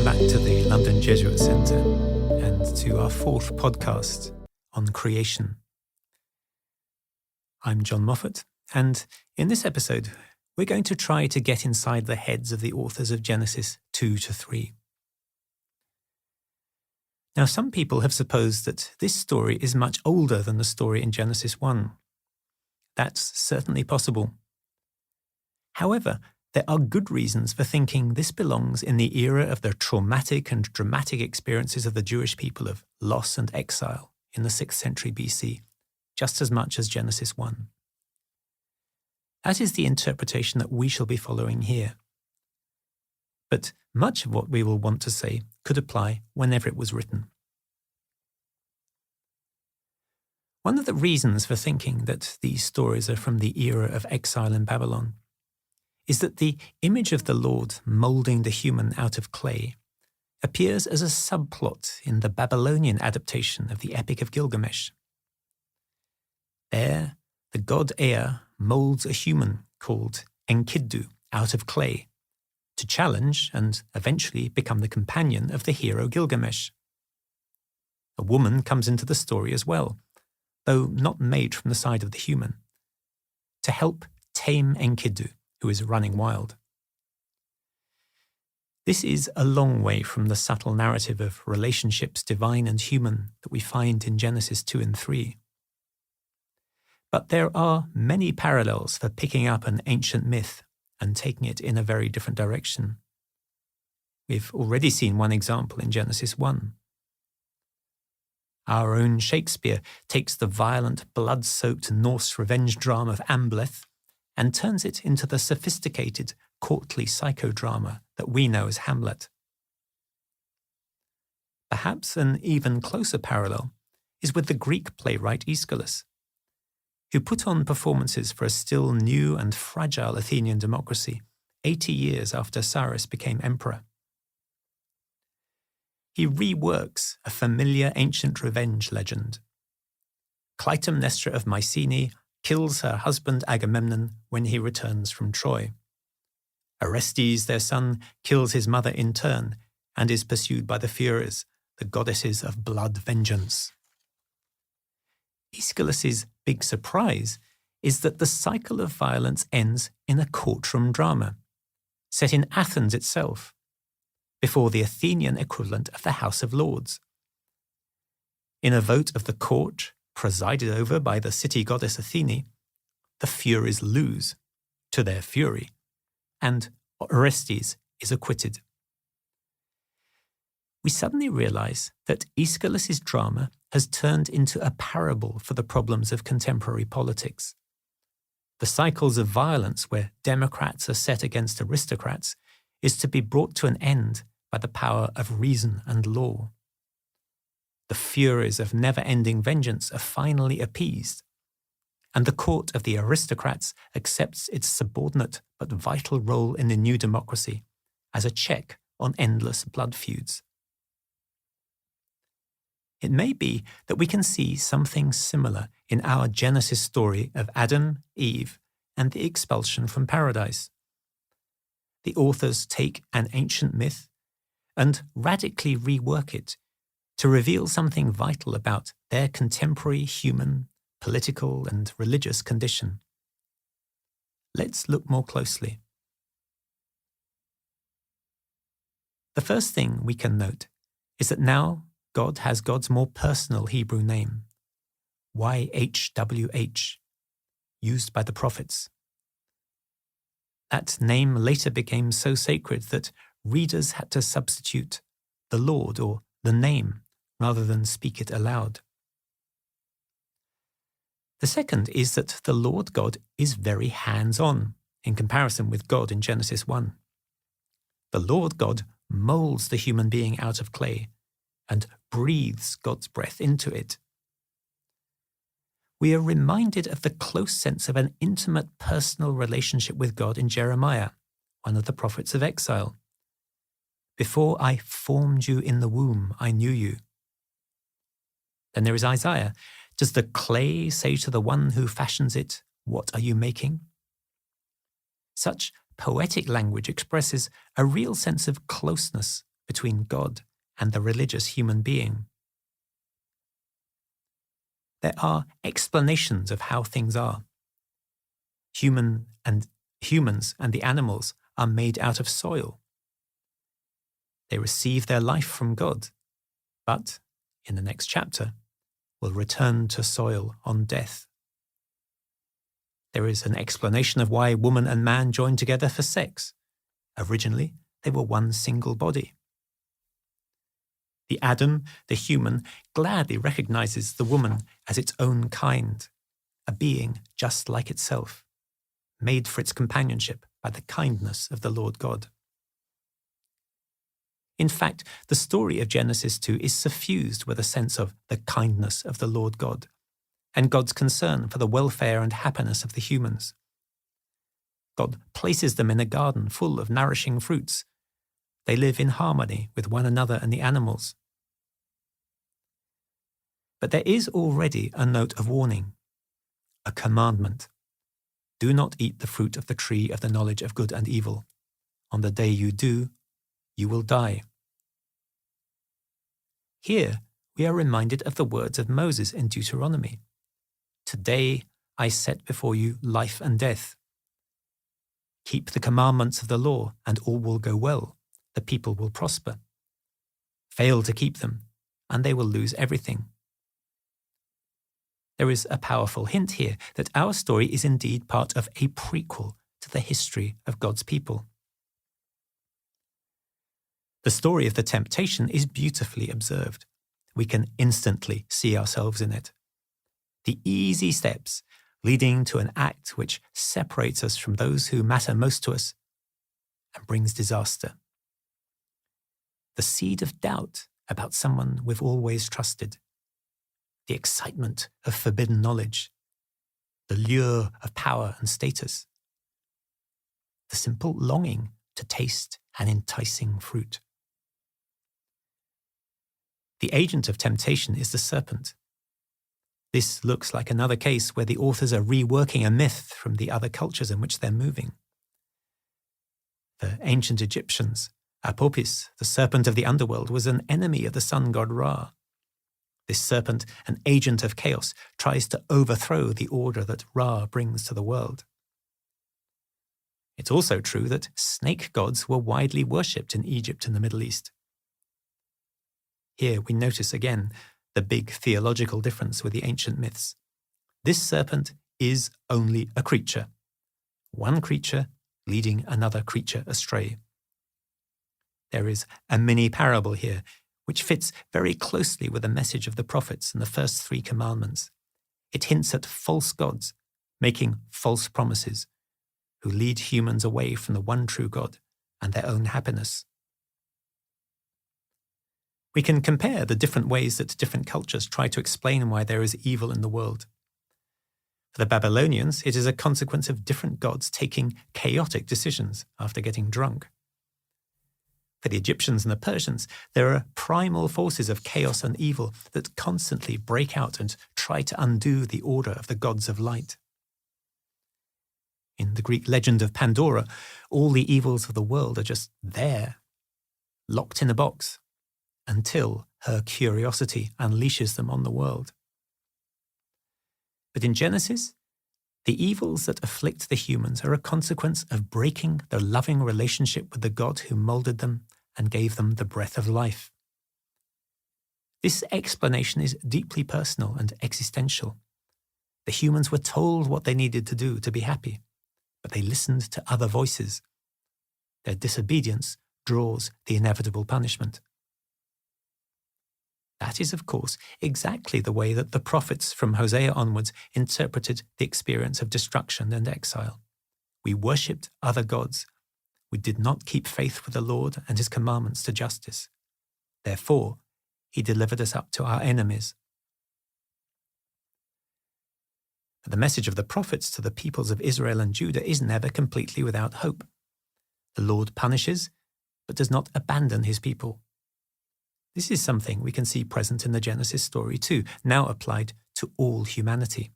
Welcome back to the London Jesuit Centre and to our fourth podcast on creation. I'm John Moffatt, and in this episode, we're going to try to get inside the heads of the authors of Genesis 2 to 3. Now, some people have supposed that this story is much older than the story in Genesis 1. That's certainly possible. However, there are good reasons for thinking this belongs in the era of the traumatic and dramatic experiences of the Jewish people of loss and exile in the 6th century BC, just as much as Genesis 1. That is the interpretation that we shall be following here. But much of what we will want to say could apply whenever it was written. One of the reasons for thinking that these stories are from the era of exile in Babylon is that the image of the Lord moulding the human out of clay appears as a subplot in the Babylonian adaptation of the Epic of Gilgamesh. There, the god Ea moulds a human called Enkidu out of clay to challenge and eventually become the companion of the hero Gilgamesh. A woman comes into the story as well, though not made from the side of the human, to help tame Enkidu, who is running wild. This is a long way from the subtle narrative of relationships divine and human that we find in Genesis 2 and 3. But there are many parallels for picking up an ancient myth and taking it in a very different direction. We've already seen one example in Genesis 1. Our own Shakespeare takes the violent, blood-soaked Norse revenge drama of Ambleth and turns it into the sophisticated, courtly psychodrama that we know as Hamlet. Perhaps an even closer parallel is with the Greek playwright Aeschylus, who put on performances for a still new and fragile Athenian democracy 80 years after Cyrus became emperor. He reworks a familiar ancient revenge legend. Clytemnestra of Mycenae kills her husband Agamemnon when he returns from Troy. Orestes, their son, kills his mother in turn and is pursued by the Furies, the goddesses of blood vengeance. Aeschylus's big surprise is that the cycle of violence ends in a courtroom drama, set in Athens itself, before the Athenian equivalent of the House of Lords. In a vote of the court, presided over by the city goddess Athene, the Furies lose, to their fury, and Orestes is acquitted. We suddenly realize that Aeschylus's drama has turned into a parable for the problems of contemporary politics. The cycles of violence where democrats are set against aristocrats is to be brought to an end by the power of reason and law. The furies of never-ending vengeance are finally appeased, and the court of the aristocrats accepts its subordinate but vital role in the new democracy as a check on endless blood feuds. It may be that we can see something similar in our Genesis story of Adam, Eve, and the expulsion from paradise. The authors take an ancient myth and radically rework it to reveal something vital about their contemporary human, political, and religious condition. Let's look more closely. The first thing we can note is that now God has God's more personal Hebrew name, YHWH, used by the prophets. That name later became so sacred that readers had to substitute the Lord or the name rather than speak it aloud. The second is that the Lord God is very hands-on in comparison with God in Genesis 1. The Lord God moulds the human being out of clay and breathes God's breath into it. We are reminded of the close sense of an intimate personal relationship with God in Jeremiah, one of the prophets of exile. Before I formed you in the womb, I knew you. Then there is Isaiah. Does the clay say to the one who fashions it, "What are you making?" Such poetic language expresses a real sense of closeness between God and the religious human being. There are explanations of how things are. Humans and the animals are made out of soil. They receive their life from God, but, in the next chapter, will return to soil on death. There is an explanation of why woman and man joined together for sex. Originally, they were one single body. The Adam, the human, gladly recognizes the woman as its own kind, a being just like itself, made for its companionship by the kindness of the Lord God. In fact, the story of Genesis 2 is suffused with a sense of the kindness of the Lord God and God's concern for the welfare and happiness of the humans. God places them in a garden full of nourishing fruits. They live in harmony with one another and the animals. But there is already a note of warning, a commandment. Do not eat the fruit of the tree of the knowledge of good and evil. On the day you do, you will die. Here we are reminded of the words of Moses in Deuteronomy. Today I set before you life and death. Keep the commandments of the law, and all will go well. The people will prosper. Fail to keep them, and they will lose everything. There is a powerful hint here that our story is indeed part of a prequel to the history of God's people. The story of the temptation is beautifully observed. We can instantly see ourselves in it. The easy steps leading to an act which separates us from those who matter most to us and brings disaster. The seed of doubt about someone we've always trusted. The excitement of forbidden knowledge. The lure of power and status. The simple longing to taste an enticing fruit. The agent of temptation is the serpent. This looks like another case where the authors are reworking a myth from the other cultures in which they're moving. The ancient Egyptians, Apopis, the serpent of the underworld, was an enemy of the sun god Ra. This serpent, an agent of chaos, tries to overthrow the order that Ra brings to the world. It's also true that snake gods were widely worshipped in Egypt and the Middle East. Here we notice again the big theological difference with the ancient myths. This serpent is only a creature, one creature leading another creature astray. There is a mini parable here, which fits very closely with the message of the prophets and the first 3 commandments. It hints at false gods making false promises, who lead humans away from the one true God and their own happiness. We can compare the different ways that different cultures try to explain why there is evil in the world. For the Babylonians, it is a consequence of different gods taking chaotic decisions after getting drunk. For the Egyptians and the Persians, there are primal forces of chaos and evil that constantly break out and try to undo the order of the gods of light. In the Greek legend of Pandora, all the evils of the world are just there, locked in a box, until her curiosity unleashes them on the world. But in Genesis, the evils that afflict the humans are a consequence of breaking their loving relationship with the God who molded them and gave them the breath of life. This explanation is deeply personal and existential. The humans were told what they needed to do to be happy, but they listened to other voices. Their disobedience draws the inevitable punishment. That is, of course, exactly the way that the prophets from Hosea onwards interpreted the experience of destruction and exile. We worshipped other gods. We did not keep faith with the Lord and his commandments to justice. Therefore, he delivered us up to our enemies. But the message of the prophets to the peoples of Israel and Judah is never completely without hope. The Lord punishes, but does not abandon his people. This is something we can see present in the Genesis story too, now applied to all humanity.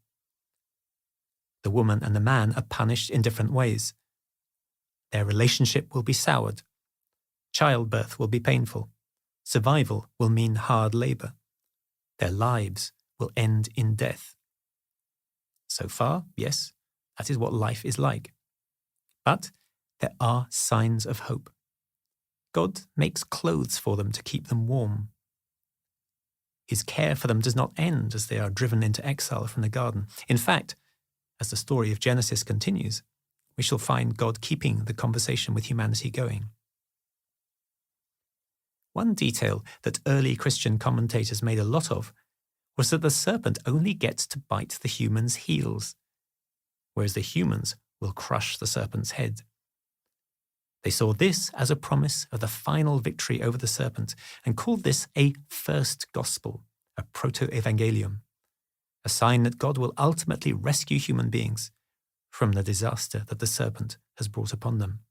The woman and the man are punished in different ways. Their relationship will be soured. Childbirth will be painful. Survival will mean hard labor. Their lives will end in death. So far, yes, that is what life is like. But there are signs of hope. God makes clothes for them to keep them warm. His care for them does not end as they are driven into exile from the garden. In fact, as the story of Genesis continues, we shall find God keeping the conversation with humanity going. One detail that early Christian commentators made a lot of was that the serpent only gets to bite the human's heels, whereas the humans will crush the serpent's head. They saw this as a promise of the final victory over the serpent and called this a first gospel, a proto-evangelium, a sign that God will ultimately rescue human beings from the disaster that the serpent has brought upon them.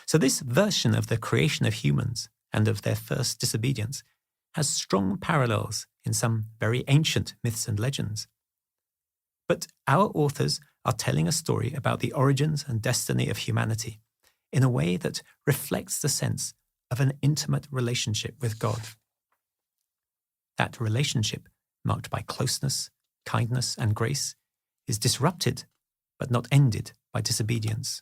So this version of the creation of humans and of their first disobedience has strong parallels in some very ancient myths and legends. But our authors are telling a story about the origins and destiny of humanity in a way that reflects the sense of an intimate relationship with God. That relationship, marked by closeness, kindness, and grace, is disrupted but not ended by disobedience.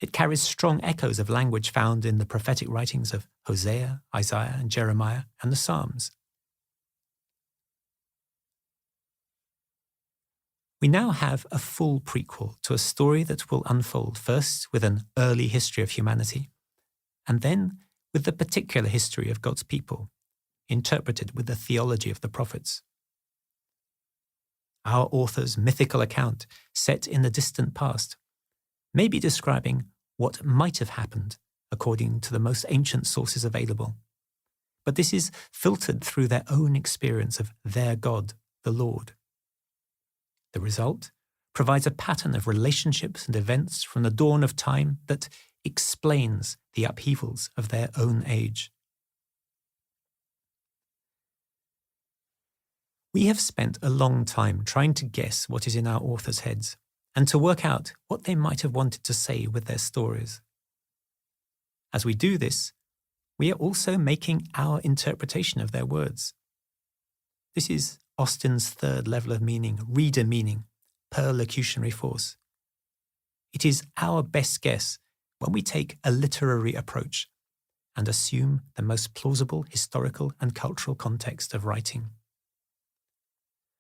It carries strong echoes of language found in the prophetic writings of Hosea, Isaiah, and Jeremiah, and the Psalms. We now have a full prequel to a story that will unfold first with an early history of humanity, and then with the particular history of God's people, interpreted with the theology of the prophets. Our author's mythical account, set in the distant past, may be describing what might have happened according to the most ancient sources available. But this is filtered through their own experience of their God, the Lord. The result provides a pattern of relationships and events from the dawn of time that explains the upheavals of their own age. We have spent a long time trying to guess what is in our authors' heads and to work out what they might have wanted to say with their stories. As we do this, we are also making our interpretation of their words. This is Austin's third level of meaning, reader meaning, perlocutionary force. It is our best guess when we take a literary approach and assume the most plausible historical and cultural context of writing.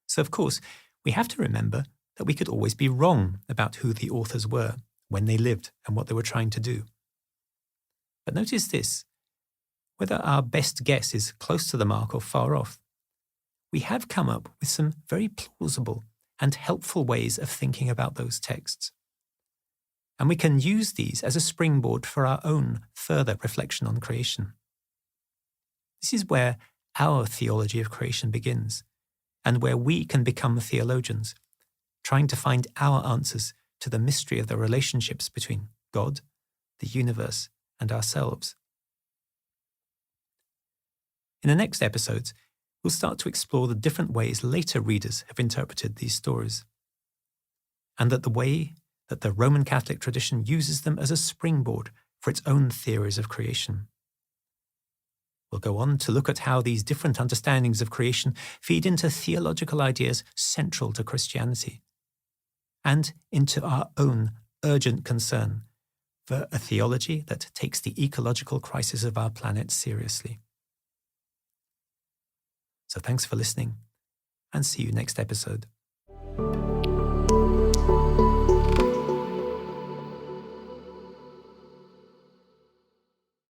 So, of course, we have to remember that we could always be wrong about who the authors were, when they lived, and what they were trying to do. But notice this: whether our best guess is close to the mark or far off, we have come up with some very plausible and helpful ways of thinking about those texts. And we can use these as a springboard for our own further reflection on creation. This is where our theology of creation begins, and where we can become theologians, trying to find our answers to the mystery of the relationships between God, the universe, and ourselves. In the next episodes, we'll start to explore the different ways later readers have interpreted these stories, and the way that the Roman Catholic tradition uses them as a springboard for its own theories of creation. We'll go on to look at how these different understandings of creation feed into theological ideas central to Christianity, and into our own urgent concern for a theology that takes the ecological crisis of our planet seriously. So thanks for listening, and see you next episode.